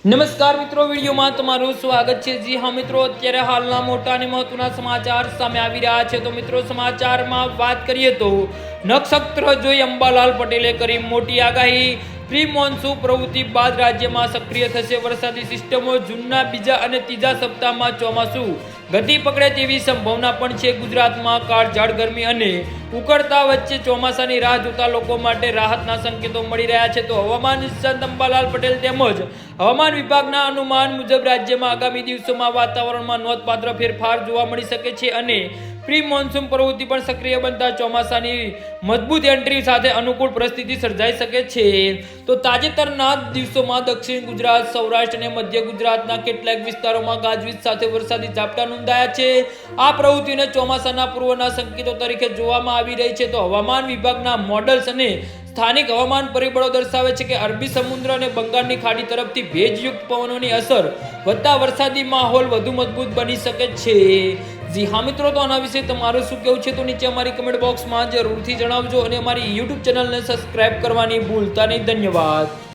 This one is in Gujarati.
નમસ્કાર મિત્રો, વિડીયોમાં તમારું સ્વાગત છે। જી હા મિત્રો, અત્યારે હાલના મોટા અને મહત્વના સમાચાર સામે આવી રહ્યા છે। તો મિત્રો, સમાચારમાં વાત કરીએ તો નક્ષત્ર જોઈ અંબાલાલ પટેલે કરી મોટી આગાહી। પ્રી મોન્સૂન પ્રવૃત્તિ બાદ રાજ્યમાં સક્રિય થશે વરસાદી સિસ્ટમો। જૂનના બીજા અને ત્રીજા સપ્તાહમાં ચોમાસું ગતિ પકડે તેવી સંભાવના પણ છે। ગુજરાતમાં કાળઝાળ ગરમી અને ઉકળતા વચ્ચે ચોમાસાની રાહ જોતા લોકો માટે રાહતના સંકેતો મળી રહ્યા છે। તો હવામાન નિષ્ણાત અંબાલાલ પટેલ તેમજ હવામાન વિભાગના અનુમાન મુજબ રાજ્યમાં આગામી દિવસોમાં વાતાવરણમાં નોંધપાત્ર ફેરફાર જોવા મળી શકે છે અને પ્રી મોન્સૂન પ્રવૃત્તિ પણ સક્રિય બનતા ચોમાસાની મજબૂત એન્ટ્રી સાથે અનુકૂળ પરિસ્થિતિ સર્જાઈ શકે છે। તો તાજેતરના દિવસોમાં દક્ષિણ ગુજરાત, સૌરાષ્ટ્ર અને મધ્ય ગુજરાતના કેટલાક વિસ્તારોમાં ગાજવીજ સાથે વરસાદી ઝાપટા નોંધાયા છે। આ પ્રવૃત્તિને ચોમાસાના પૂર્વના સંકેતો તરીકે જોવામાં આવી રહી છે। તો હવામાન વિભાગના મોડલ્સ અને સ્થાનિક હવામાન પરિબળો દર્શાવે છે કે અરબી સમુદ્ર અને બંગાળની ખાડી તરફથી ભેજયુક્ત પવનોની અસર વધતા વરસાદી માહોલ વધુ મજબૂત બની શકે છે। જી હા મિત્રો, તો આના વિશે તમારું શું કહેવું છે તો નીચે અમારી કમેન્ટ બોક્સમાં જરૂરથી જણાવજો અને અમારી YouTube ચેનલને સબસ્ક્રાઇબ કરવાની ભૂલતા નહીં। ધન્યવાદ।